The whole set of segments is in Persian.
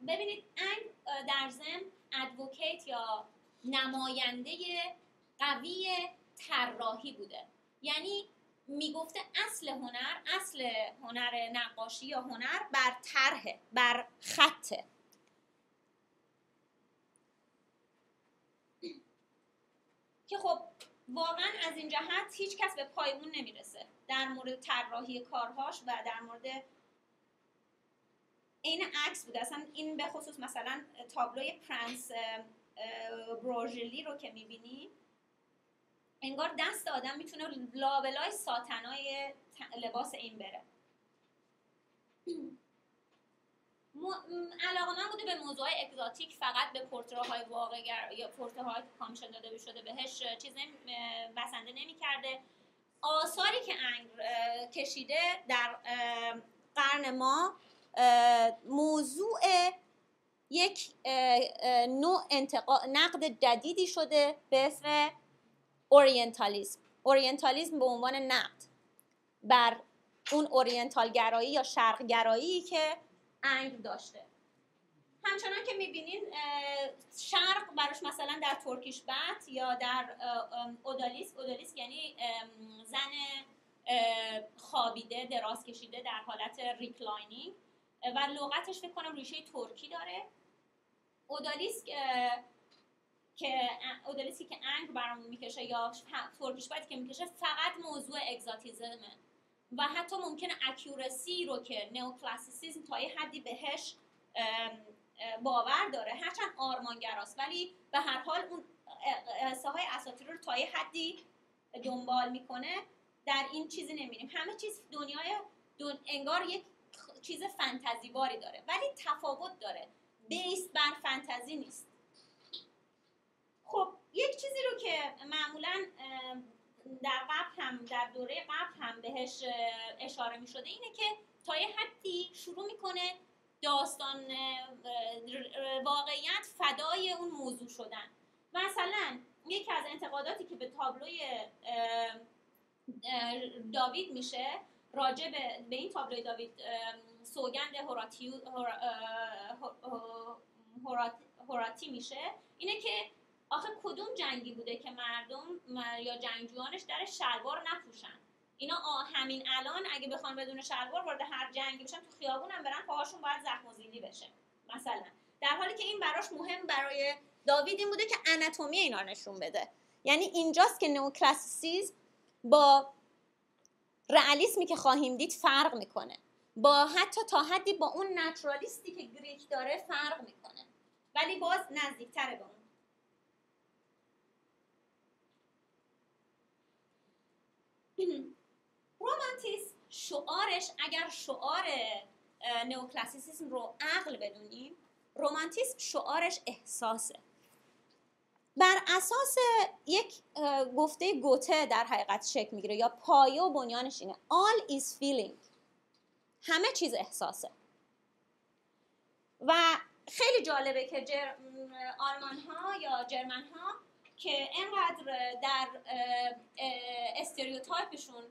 ببینید انگ در ضمن ادوکیت یا نماینده قوی طراحی بوده، یعنی میگفته اصل هنر نقاشی یا هنر بر طرحه، بر خطه. که خب واقعا از این جهت هیچ کس به پایمون نمیرسه در مورد طراحی کارهاش و در مورد این عکس بوده. اصلا این به خصوص مثلا تابلوی پرنس بروژلی رو که میبینی، انگار دست آدم میتونه لابلای ساتنای لباس این بره. علاقه‌مند بوده به موضوع اگزاتیک، فقط به پورتره‌های واقع‌گر یا پورتره‌های کامیشن داده شده بهش چیز بسنده نمی‌کرده. آثاری که انگ کشیده در قرن ما موضوع یک نوع نقد جدیدی شده به اسم اورینتالیسم به عنوان نقد بر اون اورینتال گرایی یا شرق گرایی که انگ داشته. همچنان که میبینین شرق براش مثلا در ترکیش بت یا در اودالیسک یعنی زن خوابیده دراز کشیده در حالت ریکلاینینگ و لغتش فکر کنم ریشه ترکی داره. اودالیسکی که انگ برامون میکشه یا ترکیش بت که میکشه فقط موضوع اگزاتیزمه و حتی ممکنه اکورسی رو که نئوکلاسیسیسم تا یه حدی بهش باور داره، هرچند آرمانگراست، ولی به هر حال اون ساهای اساطیری رو تا یه حدی دنبال میکنه. در این چیزی نمیریم، همه چیز دنیای انگار یک چیز فانتزیواری داره ولی تفاوت داره، بیس بر فانتزی نیست. خب یک چیزی رو که معمولاً در دوره قبل هم بهش اشاره می شده اینه که تا یه حدی شروع میکنه داستان واقعیت فدای اون موضوع شدن. مثلا یکی از انتقاداتی که به تابلوی داوید میشه راجع به این تابلوی داوید سوگند هوراتی میشه اینه که آخه کدوم جنگی بوده که مردم یا جنگجویانش در شلوار نپوشن؟ اینا همین الان اگه بخوان بدون شلوار وارد هر جنگی بشن تو خیابون هم برن پاهاشون باید زخم و زیلی بشه مثلا، در حالی که این براش مهم برای داوید این بوده که آناتومی اینا نشون بده. یعنی اینجاست که نئوکلاسیسیسم با رئالیسمی که خواهیم دید فرق میکنه، با حتی تا حدی با اون نچرالیستی که گریک داره فرق میکنه، ولی باز نزدیکتره به اون. رومانتیسم شعارش، اگر شعار نئوکلاسیسیسم رو عقل بدونیم، رومانتیسم شعارش احساسه. بر اساس یک گفته گوته در حقیقت شکل میگیره یا پایه و بنیانش اینه all is feeling، همه چیز احساسه. و خیلی جالبه که آلمان ها یا جرمن ها که اینقدر در استریوتایپشون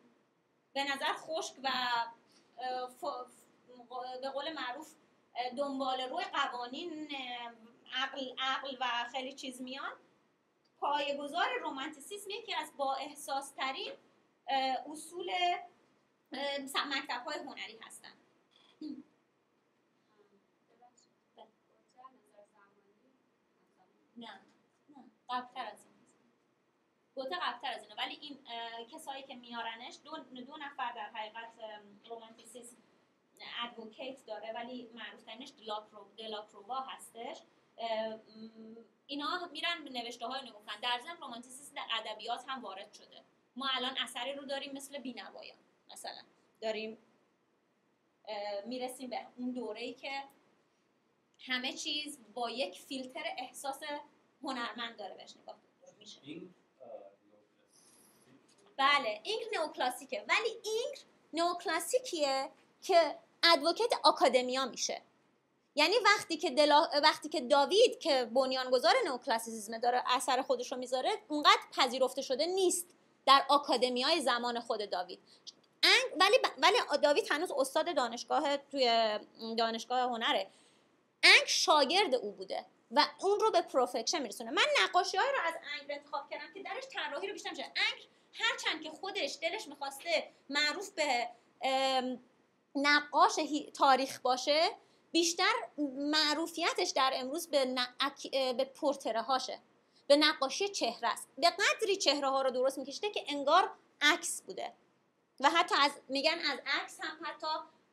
به نظر خشک و به قول معروف دنبال روی قوانین عقل و خیلی چیز میان، پایه‌گذار رومانتیسیسم یکی از با احساس ترین اصول مکتب‌های هنری هستن. نه قبل‌تر از این، گوته قبل‌تر از اینه، ولی این کسایی که میارنش دو نفر در حقیقت رومانتیسیسم ادوکیت داره ولی معروف‌ترینش دلاکرووا هستش. اینا میرن به نوشته‌های نگفتن. در ضمن رومانتیسیسم در ادبیات هم وارد شده. ما الان اثری رو داریم مثل بینوایان مثلا، داریم میرسیم به اون دوره‌ای که همه چیز با یک فیلتر احساس هنرمند داره بهش نگاه میشه. بله این نئوکلاسیکه، ولی این نئوکلاسیکیه که ادوکیت آکادمیا میشه. یعنی وقتی که داوید که بنیانگذار نئوکلاسیسیسم داره اثر خودش رو میذاره، اونقدر پذیرفته شده نیست در آکادمیای زمان خود داوید. ولی داوید هنوز استاد توی دانشگاه هنره. انگ شاگرد او بوده و اون رو به پرفکشن میرسونه. من نقاشی‌های رو از انگ انتخاب کردم که درش طراحی رو بیشتر میشه. انگ هرچند که خودش دلش میخواسته معروف به نقاش تاریخ باشه، بیشتر معروفیتش در امروز به پورتره هاشه، به نقاشی چهره است. به قدری چهره ها رو درست میکشیده که انگار عکس بوده و حتی میگن از عکس هم حتی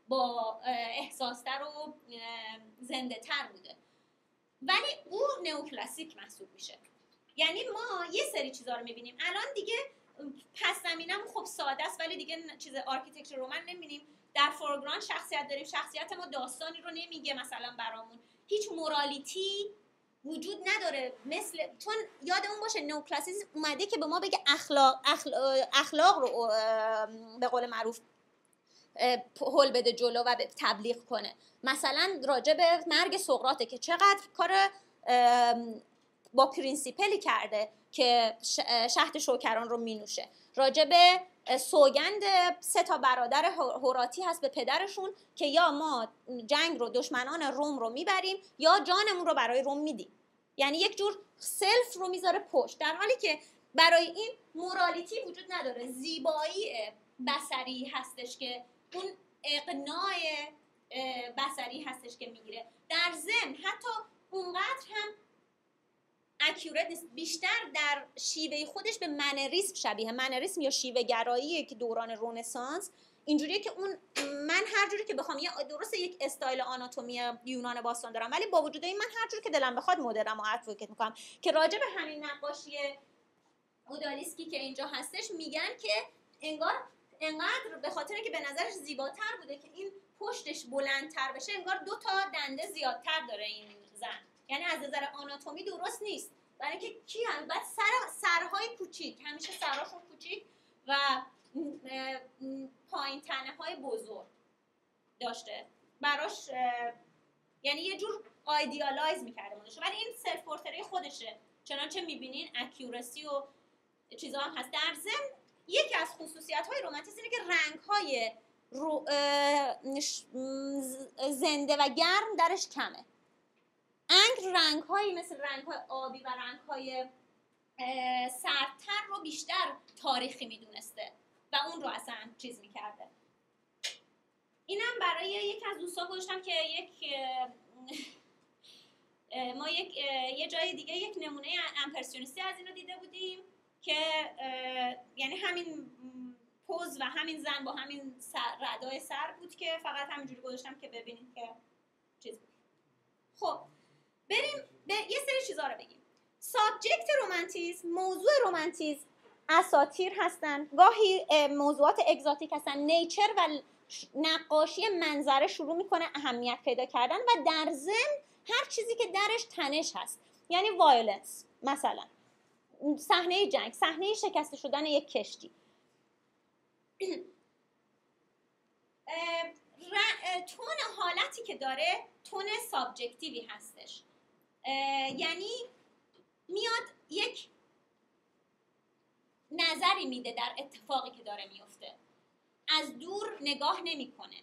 با احساستر و زنده تر بوده، ولی او نئوکلاسیک محسوب میشه. یعنی ما یه سری چیزا رو میبینیم الان دیگه پس زمینم خب ساده است، ولی دیگه چیز آرکیتکچر رومن نمیبینیم. در فورگراند شخصیت داریم، شخصیت ما داستانی رو نمیگه مثلا برامون، هیچ مورالیتی وجود نداره. مثل چون یادمون باشه نئوکلاسیسم اومده که به ما بگه اخلاق رو به قول معروف هول بده جلو و تبلیغ کنه. مثلا راجع به مرگ سقراطه که چقدر کار با پرینسیپلی کرده که شهد شوکران رو مینوشه. راجع به سوگند 3 برادر هوراتی هست به پدرشون که یا ما جنگ رو دشمنان روم رو میبریم یا جانمون رو برای روم میدیم. یعنی یک جور سلف رو میذاره پشت، در حالی که برای این مورالیتی وجود نداره. زیبایی بصری هستش که اون اقناع بصری هستش که میگیره. در ضمن حتی اونقدر هم اکیورت نیست، بیشتر در شیوه خودش به منریسم شبیه. منریسم یا شیوه گرایی که دوران رنسانس اینجوریه که اون من هر جوری که بخوام، یه درسته یک استایل آناتومی یونان باستان دارم، ولی با وجود این من هر جوری که دلم بخواد مدرنم و ادوکیت میکنم. که راجع به همین نقاشی اودالیسکی که اینجا هستش میگن که انقدر به خاطر اینکه به نظرش زیباتر بوده که این پشتش بلندتر بشه، انگار 2 دنده زیادتر داره این زن. یعنی از نظر آناتومی درست نیست، برای اینکه کی هم بعد سرهای کوچیک، همیشه سرهاشون کوچیک و پایین تنه های بزرگ داشته براش، یعنی یه جور آیدیالایز میکرده مونشه. ولی این سلف پورتری خودشه، چنانچه میبینین اکیورسی و چیزا هم هست. در ضمن یکی از خصوصیت‌های رمانتیسم اینه که رنگ‌های زنده و گرم درش کمه. انگ رنگ‌هایی مثل رنگ‌های آبی و رنگ‌های سردتر رو بیشتر تاریخی میدونسته و اون رو اصلا چیز میکرده. اینم برای یک از دوستان گذاشتم که ما یه جای دیگه یک نمونه امپرسیونیستی از اینو دیده بودیم که یعنی همین پوز و همین زن با همین ردای سر بود که فقط همینجوری گذاشتم که ببینید که چیز بود. خب بریم به یه سری چیزا رو بگیم. سابجکت رومانتیسم، موضوع رومانتیسم اساطیر هستن، گاهی موضوعات اگزاتیک هستن. نیچر و نقاشی منظره شروع میکنه اهمیت پیدا کردن و در ضمن هر چیزی که درش تنش هست، یعنی وایلنس، مثلا صحنه جنگ، صحنه شکسته شدن یک کشتی. تون حالتی که داره تون سابجکتیوی هستش، یعنی میاد یک نظری میده در اتفاقی که داره میفته، از دور نگاه نمیکنه.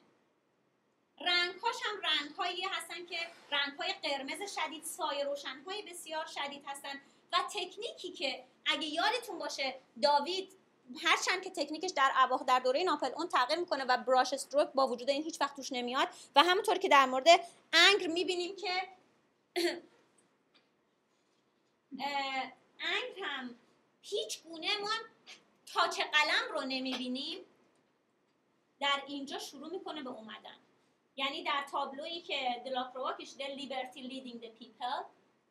رنگ‌هاش هم رنگ‌هایی هستن که رنگ‌های قرمز شدید، سایه روشن‌های بسیار شدید هستن و تکنیکی که اگه یادتون باشه داوید هرچند که تکنیکش در دوره ناپلئون تغییر میکنه و براش استروک با وجود این هیچ وقت توش نمیاد و همونطور که در مورد انگ میبینیم که انگ هم هیچ گونه ما تاچ قلم رو نمیبینیم، در اینجا شروع میکنه به اومدن. یعنی در تابلویی که دلاکروا کشیده لیبرتی لیدینگ دی پیپل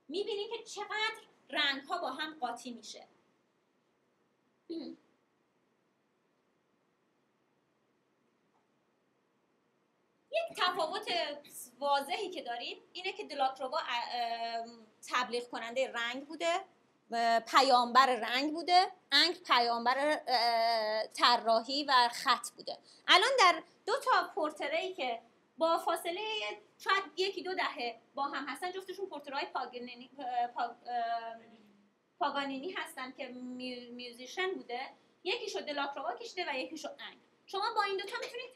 میبینیم که چقدر رنگ ها با هم قاطی میشه. یک تفاوت واضحی که داریم اینه که دلاکروا تبلیغ کننده رنگ بوده، پیامبر رنگ بوده، انگ پیامبر طراحی و خط بوده. الان در 2 پورتری که با فاصله شاید 1-2 دهه با هم هستن، جفتشون پورترهای پاگانینی هستن که میوزیشن بوده، یکیشو دلاکروا کشیده و یکیشو انگ. شما با این 2 میتونید